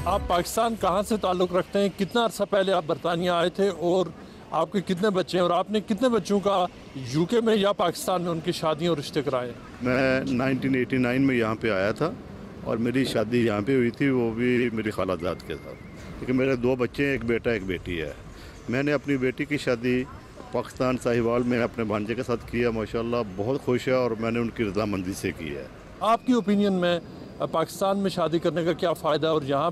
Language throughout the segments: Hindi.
आप पाकिस्तान कहाँ से ताल्लुक़ रखते हैं? कितना अर्सा पहले आप बरतानिया आए थे और आपके कितने बच्चे हैं और आपने कितने बच्चों का यूके में या पाकिस्तान में उनकी शादी और रिश्ते कराए? मैं 1989 में यहाँ पे आया था और मेरी शादी यहाँ पे हुई थी, वो भी मेरी खालाजाद के साथ। लेकिन मेरे 2 बच्चे हैं, एक बेटा एक बेटी है। मैंने अपनी बेटी की शादी पाकिस्तान साहिवाल में अपने भांजे के साथ किया। माशाल्लाह बहुत खुश है और मैंने उनकी रजामंदी से की है। आपकी ओपिनियन में पाकिस्तान में शादी करने का क्या फ़ायदा और यहाँ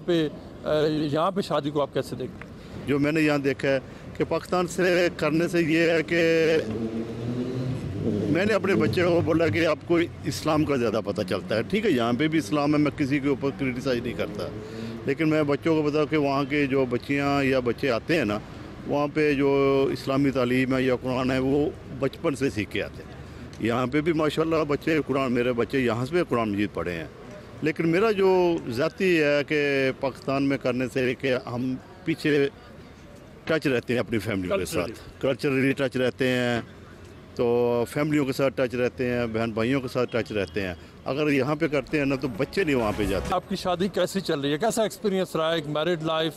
पे शादी को आप कैसे देखते हैं? जो मैंने यहाँ देखा है कि पाकिस्तान से करने से ये है कि मैंने अपने बच्चे को बोला कि आपको इस्लाम का ज़्यादा पता चलता है। ठीक है, यहाँ पे भी इस्लाम है, मैं किसी के ऊपर क्रिटिसाइज नहीं करता, लेकिन मैं बच्चों को बताऊँ कि वहाँ के जो बच्चियाँ या बच्चे आते हैं ना, वहाँ पे जो इस्लामी तालीम है या कुरान है वो बचपन से सीख के आते हैं। यहाँ पे भी माशाल्लाह बच्चे कुरान, मेरे बच्चे यहाँ से कुरान मजीद पढ़े हैं। लेकिन मेरा जो ज़ाती है कि पाकिस्तान में करने से कि हम पीछे टच रहते हैं अपनी फैमिलियों के साथ, कल्चरली टच रहते हैं, तो फैमिलियों के साथ टच रहते हैं, बहन भाइयों के साथ टच रहते हैं। अगर यहाँ पे करते हैं ना तो बच्चे नहीं वहाँ पे जाते। आपकी शादी कैसी चल रही है? कैसा एक्सपीरियंस रहा है? एक मैरिड लाइफ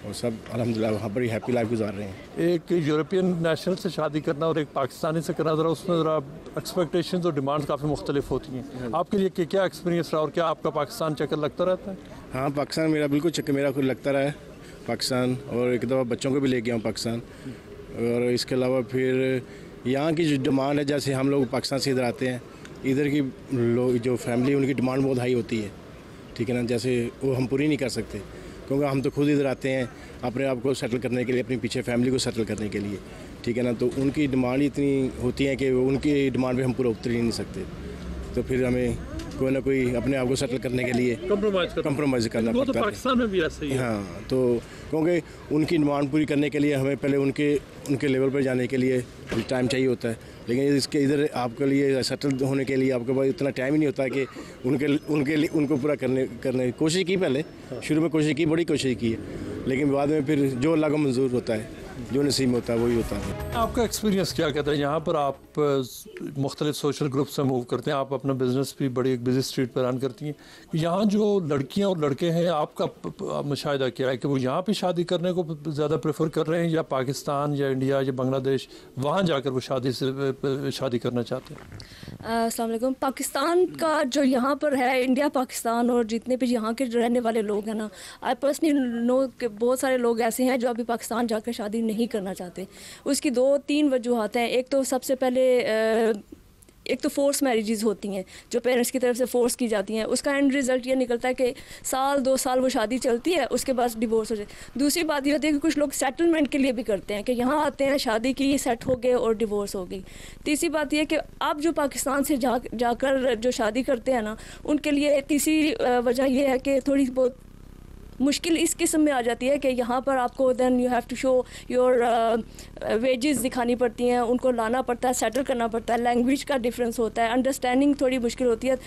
और सब अल्हम्दुलिल्लाह वहाँ बड़ी हैप्पी लाइफ गुजार रहे हैं। एक यूरोपियन नेशनल से शादी करना और एक पाकिस्तानी से करना, ज़रा उसमें ज़रा एक्सपेक्टेशंस और डिमांड्स काफ़ी मुख्तलिफ होती हैं। आपके लिए क्या एक्सपीरियंस रहा और क्या आपका पाकिस्तान चक्कर लगता रहता है? हाँ, पाकिस्तान मेरा बिल्कुल चक्कर मेरा खुद लगता रहा है पाकिस्तान, और एक दफ़ा बच्चों को भी ले गया हूँ पाकिस्तान। और इसके अलावा फिर यहाँ की जो डिमांड है, जैसे हम लोग पाकिस्तान से इधर आते हैं, इधर की लोग जो फैमिली उनकी डिमांड बहुत हाई होती है, ठीक है ना, जैसे वो हम पूरी नहीं कर सकते, क्योंकि हम तो खुद इधर आते हैं अपने आप को सेटल करने के लिए, अपनी पीछे फैमिली को सेटल करने के लिए, ठीक है ना। तो उनकी डिमांड इतनी होती है कि उनकी डिमांड पे हम पूरा उतर ही नहीं सकते, तो फिर हमें कोई ना कोई अपने आप को सेटल करने के लिए कंप्रोमाइज़ करना पड़ता है। तो पाकिस्तान में भी ऐसा ही है। हाँ, तो क्योंकि उनकी डिमांड पूरी करने के लिए हमें पहले उनके लेवल पर जाने के लिए टाइम चाहिए होता है, लेकिन इसके इधर आपके लिए सेटल होने के लिए आपके पास इतना टाइम ही नहीं होता कि उनको पूरा करने की कोशिश की। पहले शुरू में कोशिश की, बड़ी कोशिश की है, लेकिन बाद में फिर जो अल्लाह को मंजूर होता है, जो नसीब में होता है वही होता है। आपका एक्सपीरियंस क्या कहता है? यहाँ पर आप मुख्तलिफ सोशल ग्रुप से मूव करते हैं, आप अपना बिजनेस भी बड़ी एक बिजी स्ट्रीट पर रन करती हैं। यहाँ जो लड़कियाँ और लड़के हैं, आपका मुशाहिदा क्या है कि वो यहाँ पे शादी करने को ज़्यादा प्रेफर कर रहे हैं या पाकिस्तान या इंडिया या बांग्लादेश वहाँ जाकर वो शादी करना चाहते हैं? अस्सलाम वालेकुम। पाकिस्तान का जो यहाँ पर है, इंडिया पाकिस्तान और जितने भी यहाँ के रहने वाले लोग हैं ना, आई पर्सनली नो कि बहुत सारे लोग ऐसे हैं जो अभी पाकिस्तान जाकर शादी नहीं करना चाहते। उसकी 2-3 वजूहत हैं। एक तो सबसे पहले एक तो फोर्स मैरिजेस होती हैं जो पेरेंट्स की तरफ से फोर्स की जाती हैं, उसका एंड रिज़ल्ट ये निकलता है कि 1-2 साल वो शादी चलती है, उसके बाद डिवोर्स हो जाए। दूसरी बात ये होती है कि कुछ लोग सेटलमेंट के लिए भी करते हैं कि यहाँ आते हैं, शादी की, सेट हो गए और डिवोर्स हो गई। तीसरी बात यह कि आप जो पाकिस्तान से जाकर जो शादी करते हैं ना, उनके लिए तीसरी वजह यह है कि थोड़ी बहुत मुश्किल इस किस्म में आ जाती है कि यहाँ पर आपको then you have to show your wages दिखानी पड़ती हैं, उनको लाना पड़ता है, सेटल करना पड़ता है, लैंग्वेज का डिफरेंस होता है, अंडरस्टैंडिंग थोड़ी मुश्किल होती है,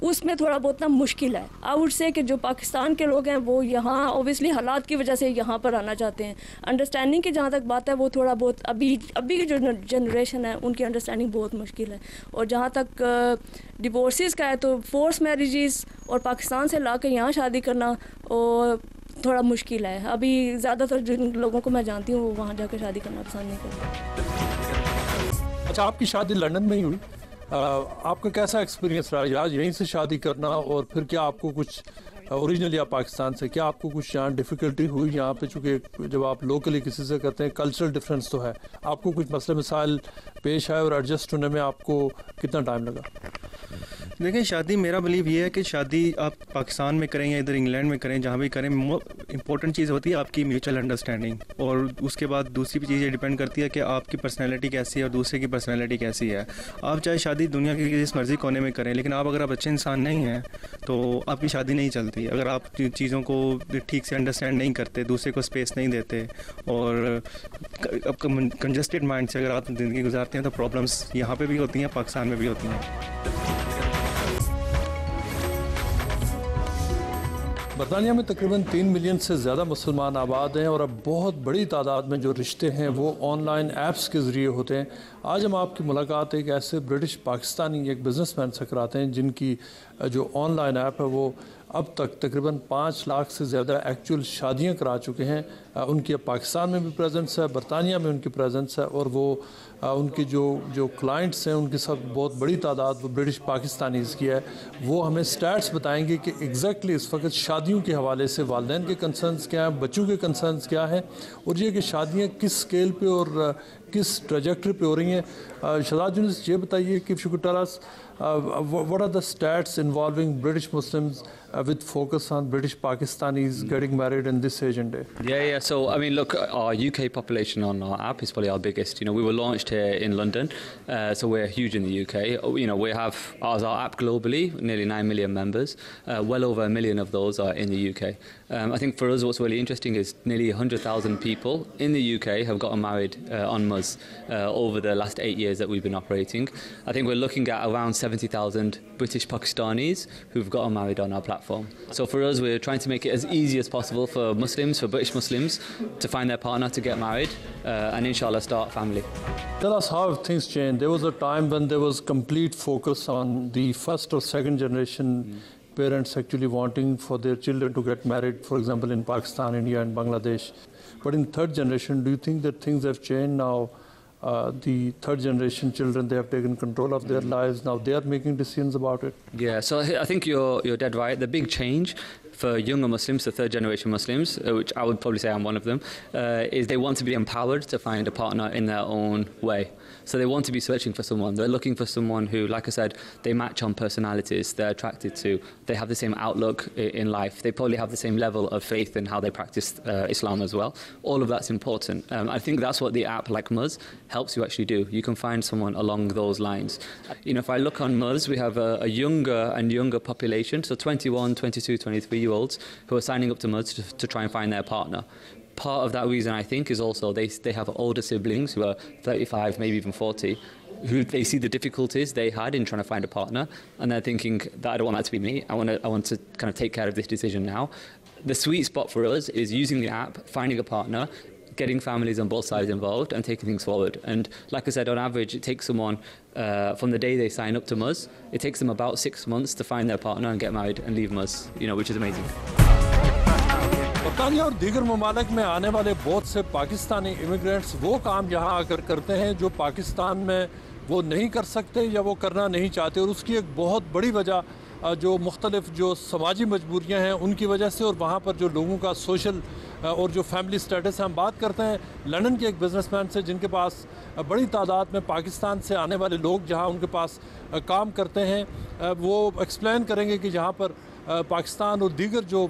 उसमें थोड़ा बहुत ना मुश्किल है। आई वुड से कि जो पाकिस्तान के लोग हैं वो यहाँ ऑब्वियसली हालात की वजह से यहाँ पर आना चाहते हैं। अंडरस्टैंडिंग की जहाँ तक बात है वो थोड़ा बहुत अभी की जो जनरेशन है उनकी अंडरस्टैंडिंग बहुत मुश्किल है। और जहाँ तक डिवोर्सेस का है तो फोर्स मैरिजेस और पाकिस्तान से ला के यहाँ शादी करना और थोड़ा मुश्किल है। अभी ज़्यादातर जिन लोगों को मैं जानती हूँ वो वहाँ जाकर शादी करना पसंद नहीं करते। अच्छा, आपकी शादी लंदन में ही हुई, आपका कैसा एक्सपीरियंस रहा आज यहीं से शादी करना? और फिर क्या आपको कुछ ओरिजिनली आप पाकिस्तान से, क्या आपको कुछ यहाँ डिफ़िकल्टी हुई यहाँ पे? चूँकि जब आप लोकली किसी से करते हैं कल्चरल डिफरेंस तो है, आपको कुछ मसले मसाइल पेश आए और एडजस्ट होने में आपको कितना टाइम लगा? देखिए, शादी मेरा बिलीव ये है कि शादी आप पाकिस्तान में करें या इधर इंग्लैंड में करें, जहाँ भी करें, इंपॉर्टेंट चीज़ होती है आपकी म्यूचुअल अंडरस्टैंडिंग। और उसके बाद दूसरी भी चीज़ ये डिपेंड करती है कि आपकी पर्सनैलिटी कैसी है और दूसरे की पर्सनैलिटी कैसी है। आप चाहे शादी दुनिया के जिस मर्ज़ी कोने में करें, लेकिन अगर आप अच्छे इंसान नहीं हैं तो आपकी शादी नहीं चलती। अगर आप चीज़ों को ठीक से अंडरस्टैंड नहीं करते, दूसरे को स्पेस नहीं देते और कंजस्टेड माइंड से अगर आप ज़िंदगी गुजारते हैं तो प्रॉब्लम्स यहाँ पे भी होती हैं, पाकिस्तान में भी होती हैं। बरतानिया में तकरीबन 3 मिलियन से ज़्यादा मुसलमान आबाद हैं और अब बहुत बड़ी तादाद में जो रिश्ते हैं वो ऑनलाइन ऐप्स के ज़रिए होते हैं। आज हम आपकी मुलाकात एक ऐसे ब्रिटिश पाकिस्तानी एक बिज़नेसमैन से कराते हैं जिनकी जो ऑनलाइन ऐप है वो अब तक तकरीबन 5 लाख से ज़्यादा एक्चुअल शादियां करा चुके हैं। उनकी अब पाकिस्तान में भी प्रेजेंस है, बरतानिया में उनकी प्रेजेंस है, और वो उनके जो क्लाइंट्स हैं उनके साथ बहुत बड़ी तादाद वो ब्रिटिश पाकिस्तानीज़ की है। वो हमें स्टैट्स बताएंगे कि एग्जैक्टली इस वक्त शादियों के हवाले से वालिदैन के कंसर्न्स क्या हैं, बच्चों के कंसर्न्स क्या हैं, और ये कि शादियाँ किस स्केल पे और किस ट्रेजेक्टरी पे हो रही हैं। शहजाद यूनुस, ये बताइए कि if you could tell us what are the stats involving British Muslims with focus on British Pakistanis getting married in this age and day? Yeah. So, I mean, look, our UK population on our app is probably our biggest. You know, we were launched here in London, so we're huge in the UK. You know, we have, as our app globally, nearly 9 million members. Well over 1 million of those are in the UK. I think for us, what's really interesting is nearly 100,000 people in the UK have gotten married on Muzz over the last 8 years that we've been operating. I think we're looking at around 70,000 British Pakistanis who've gotten married on our platform. So for us, we're trying to make it as easy as possible for Muslims, for British Muslims, to find their partner, to get married, and inshallah start a family. Tell us how things changed. There was a time when there was complete focus on the first or second generation parents actually wanting for their children to get married, for example, in Pakistan, India and Bangladesh. But in third generation, do you think that things have changed now? The third generation children, they have taken control of their lives. Now they are making decisions about it. Yeah, so I think you're dead right. The big change for younger Muslims, the third generation Muslims, which I would probably say I'm one of them, is they want to be empowered to find a partner in their own way. So they want to be searching for someone. They're looking for someone who, like I said, they match on personalities, they're attracted to, they have the same outlook in life, they probably have the same level of faith in how they practice Islam as well. All of that's important. I think that's what the app like Muzz helps you actually do. You can find someone along those lines. You know, if I look on Muzz, we have a younger and younger population, so 21, 22, 23-year-olds who are signing up to Muzz to try and find their partner. Part of that reason, I think, is also they have older siblings who are 35, maybe even 40, who they see the difficulties they had in trying to find a partner, and they're thinking that I don't want that to be me. I want to kind of take care of this decision now. The sweet spot for us is using the app, finding a partner, getting families on both sides involved, and taking things forward. And like I said, on average, it takes someone from the day they sign up to Muzz, it takes them about 6 months to find their partner and get married and leave Muzz. You know, which is amazing. बरतानिया और दीगर ममालिक में आने वाले बहुत से पाकिस्तानी इमिग्रेंट्स वो काम यहाँ आकर करते हैं जो पाकिस्तान में वो नहीं कर सकते या वो करना नहीं चाहते, और उसकी एक बहुत बड़ी वजह जो मुख्तलिफ जो समाजी मजबूरियाँ हैं उनकी वजह से, और वहाँ पर जो लोगों का सोशल और जो फैमिली स्टेटस है। हम बात करते हैं लंदन के एक बिजनेसमैन से जिनके पास बड़ी तादाद में पाकिस्तान से आने वाले लोग जहाँ उनके पास काम करते हैं। वो एक्सप्लेन करेंगे कि जहाँ पर पाकिस्तान और दीगर जो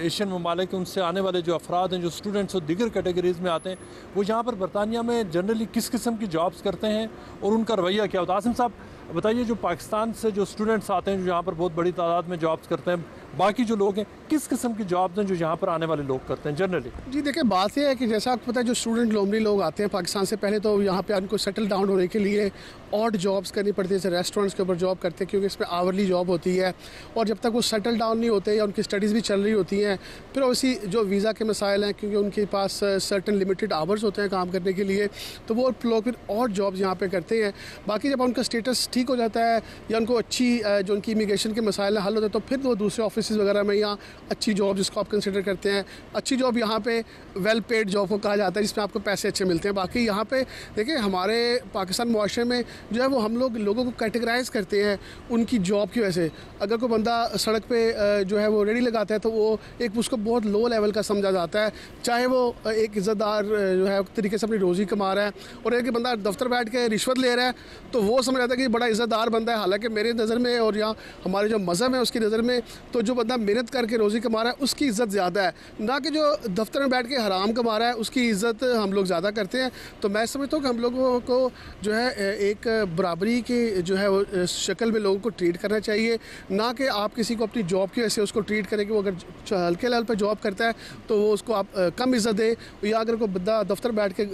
एशियन ममालिक उनसे आने वाले जो अफराद हैं, जो स्टूडेंट्स और दीगर कैटेगरीज़ में आते हैं, वो यहाँ पर बरतानिया में जनरली किस किस्म की जॉब्स करते हैं और उनका रवैया क्या होता है। आसिम साहब बताइए, जो पाकिस्तान से जो स्टूडेंट्स आते हैं जो यहाँ पर बहुत बड़ी तादाद में जॉब्स करते हैं, बाकी जो लोग हैं किस किस्म की जॉब्स हैं जो यहाँ पर आने वाले लोग करते हैं जनरली? जी देखिए, बात यह है कि जैसा आपको पता है, जो स्टूडेंट नॉर्मली लोग आते हैं पाकिस्तान से, पहले तो यहाँ पे उनको सेटल डाउन होने के लिए ऑड जॉब्स करनी पड़ती है, जैसे रेस्टोरेंट्स के ऊपर जॉब करते हैं क्योंकि इसमें आवरली जॉब होती है, और जब तक वो सेटल डाउन नहीं होते या उनकी स्टडीज़ भी चल रही होती हैं, फिर उसी जो वीज़ा के मसाइल हैं क्योंकि उनके पास सर्टन लिमिटेड आवर्स होते हैं काम करने के लिए, तो वो लोग फिर ऑड जॉब्स यहाँ पर करते हैं। बाकी जब उनका स्टेटस ठीक हो जाता है या उनको अच्छी जो उनकी इमिग्रेशन के मसाइल हल होते हैं, तो फिर वो दूसरे ऑफिस वगैरह में या अच्छी जॉब जिसको आप कंसिडर करते हैं, अच्छी जॉब यहाँ पे वेल पेड जॉब को कहा जाता है जिसमें आपको पैसे अच्छे मिलते हैं। बाकी यहाँ पे देखिए, हमारे पाकिस्तान मुआशरे में जो है वो हम लोगों को कैटेगराइज करते हैं उनकी जॉब की वजह से। अगर कोई बंदा सड़क पे जो है वो रेडी लगाता है तो वो एक उसको बहुत लो लेवल का समझा जाता है, चाहे वो एक इज़्ज़तदार जो है तरीके से अपनी रोज़ी कमा रहा है, और एक बंदा दफ्तर बैठ के रिश्वत ले रहा है तो वो समझ जाता है कि बड़ा इज़्ज़तदार बंदा है। हालांकि मेरी नज़र में और यहाँ हमारे जो मज़हब है उसकी नज़र में तो जो बंदा मेहनत करके रोज़ी कमा रहा है उसकी इज़्ज़त ज़्यादा है, ना कि जो दफ्तर में बैठ के हराम कमा रहा है उसकी इज़्ज़त हम लोग ज़्यादा करते हैं। तो मैं समझता हूँ कि हम लोगों को जो है एक बराबरी की जो है वो शक्ल में लोगों को ट्रीट करना चाहिए, ना कि आप किसी को अपनी जॉब की वजह से उसको ट्रीट करें कि वो अगर हल्के लेवल पर जॉब करता है तो वो उसको आप कम इज़्ज़त दें, या अगर कोई बंदा दफ्तर बैठ के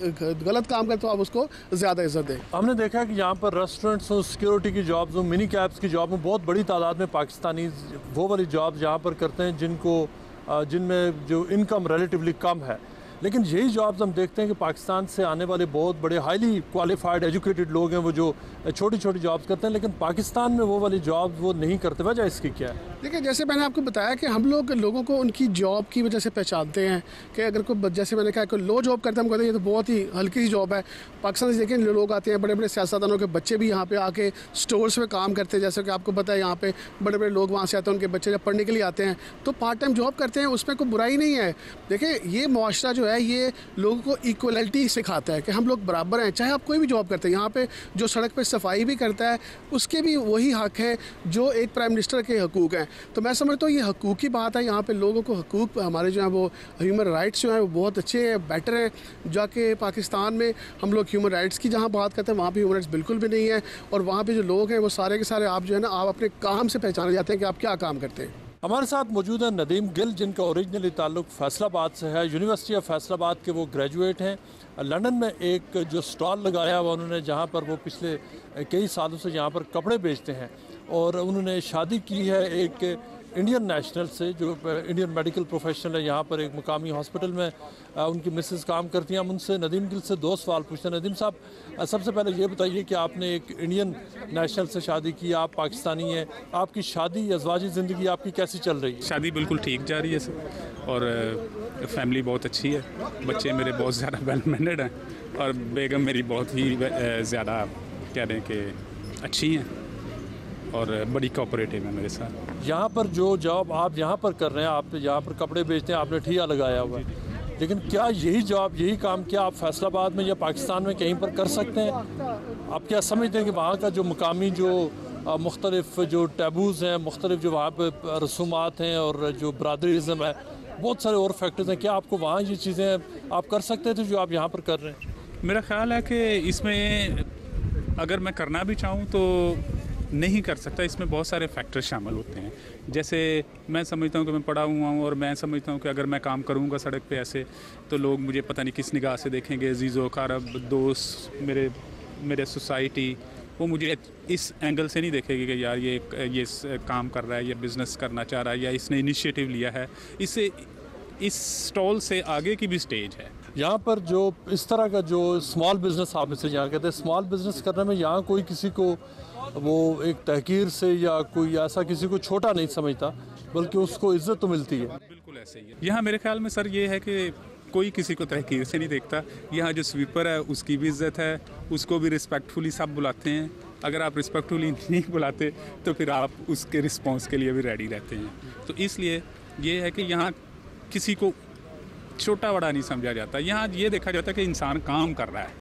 गलत काम करे तो आप उसको ज़्यादा इज़्ज़त दें। हमने देखा कि यहाँ पर रेस्टोरेंट्स और सिक्योरिटी की जॉब्स और मिनी कैब्स की जॉब में बहुत बड़ी तादाद में पाकिस्तानी वो वाली जॉब्स यहाँ पर करते हैं जिनमें जो इनकम रिलेटिवली कम है। लेकिन यही जॉब्स हम देखते हैं कि पाकिस्तान से आने वाले बहुत बड़े हाईली क्वालिफाइड एजुकेटेड लोग हैं वो जो छोटी छोटी जॉब्स करते हैं, लेकिन पाकिस्तान में वो वाली जॉब वो नहीं करते। वजह इसकी क्या है? देखिए, जैसे मैंने आपको बताया कि हम लोगों को उनकी जॉब की वजह से पहचानते हैं कि अगर कोई, जैसे मैंने कहा, कोई लो जॉब करता है, हम कहते हैं ये तो बहुत ही हल्की सी जॉब है। पाकिस्तान से देखें लोग आते हैं, बड़े बड़े सियासतदानों के बच्चे भी यहाँ पे आके स्टोर्स में काम करते हैं। जैसे कि आपको पता है यहाँ पे बड़े बड़े लोग वहाँ से आते हैं, उनके बच्चे जब पढ़ने के लिए आते हैं तो पार्ट टाइम जॉब करते हैं, उसमें कोई बुराई नहीं है। देखिए, ये मुआशरा जो है ये लोगों को इक्वलिटी सिखाता है कि हम लोग बराबर हैं, चाहे आप कोई भी जॉब करते हैं। यहाँ पे जो सड़क पे सफाई भी करता है उसके भी वही हक है जो एक प्राइम मिनिस्टर के हकूक़ हैं। तो मैं समझता हूँ ये हकूक़ की बात है। यहाँ पे लोगों को हकूक़, हमारे जो हैं वो ह्यूमन राइट्स जो हैं वो बहुत अच्छे हैं, बेटर हैं। जाके पाकिस्तान में हम लोग ह्यूमन राइट्स की जहाँ बात करते हैं वहाँ पे ह्यूमन राइट्स बिल्कुल भी नहीं है। और वहाँ पे जो लोग हैं वो सारे के सारे आप जो है ना, आप अपने काम से पहचाने जाते हैं कि आप क्या काम करते हैं। हमारे साथ मौजूद है नदीम गिल, जिनका ओरिजिनली ताल्लुक फैसलाबाद से है। यूनिवर्सिटी ऑफ फैसलाबाद के वो ग्रेजुएट हैं। लंदन में एक जो स्टॉल लगाया हुआ उन्होंने, जहाँ पर वो पिछले कई सालों से यहाँ पर कपड़े बेचते हैं, और उन्होंने शादी की है एक इंडियन नेशनल से जो इंडियन मेडिकल प्रोफेशनल है। यहाँ पर एक मुकामी हॉस्पिटल में उनकी मिसेस काम करती हैं। हम उनसे नदीम गिल से 2 सवाल पूछते हैं। नदीम साहब, सबसे पहले ये बताइए कि आपने एक इंडियन नेशनल से शादी की, आप पाकिस्तानी हैं, आपकी शादी अज़वाजी ज़िंदगी आपकी कैसी चल रही है? शादी बिल्कुल ठीक जा रही है सर, और फैमिली बहुत अच्छी है। बच्चे मेरे बहुत ज़्यादा वेल मैनर्ड हैं, और बेगम मेरी बहुत ही ज़्यादा कह दें कि अच्छी हैं और बड़ी कोऑपरेटिव है मेरे साथ। यहाँ पर जो जॉब आप यहाँ पर कर रहे हैं, आप यहाँ पर कपड़े बेचते हैं, आपने ठिया लगाया हुआ है, लेकिन क्या यही जॉब, यही काम क्या आप फैसलाबाद में या पाकिस्तान में कहीं पर कर सकते हैं? आप क्या समझते हैं कि वहाँ का जो मुकामी जो मुख्तलिफ जो टैबूज़ हैं, मुख्तलिफ जो वहाँ पर रसूमात हैं और जो बरादरीज़म है, बहुत सारे और फैक्टर्स हैं, क्या आपको वहाँ ये चीज़ें आप कर सकते थे जो आप यहाँ पर कर रहे हैं? मेरा ख्याल है कि इसमें अगर मैं करना भी चाहूँ तो नहीं कर सकता। इसमें बहुत सारे फैक्टर शामिल होते हैं। जैसे मैं समझता हूँ कि मैं पढ़ा हुआ हूँ, और मैं समझता हूँ कि अगर मैं काम करूँगा सड़क पे ऐसे, तो लोग मुझे पता नहीं किस निगाह से देखेंगे। अजीज़ो कारब दोस्त, मेरे सोसाइटी, वो मुझे इस एंगल से नहीं देखेगी कि यार ये काम कर रहा है, ये बिज़नेस करना चाह रहा है, या इसने इनिशिएटिव लिया है। इससे इस स्टॉल से आगे की भी स्टेज है। यहाँ पर जो इस तरह का जो स्मॉल बिज़नेस, आप इसे यहाँ कहते हैं, स्मॉल बिज़नेस करने में यहाँ कोई किसी को वो एक तहकीर से या कोई ऐसा किसी को छोटा नहीं समझता, बल्कि उसको इज्जत तो मिलती है। बिल्कुल ऐसे ही है। यहाँ मेरे ख्याल में सर ये है कि कोई किसी को तहकीर से नहीं देखता। यहाँ जो स्वीपर है उसकी भी इज्जत है, उसको भी रिस्पेक्टफुली सब बुलाते हैं। अगर आप रिस्पेक्टफुली नहीं बुलाते तो फिर आप उसके रिस्पॉन्स के लिए भी रेडी रहते हैं। तो इसलिए ये है कि यहाँ किसी को छोटा बड़ा नहीं समझा जाता। यहाँ ये देखा जाता है कि इंसान काम कर रहा है।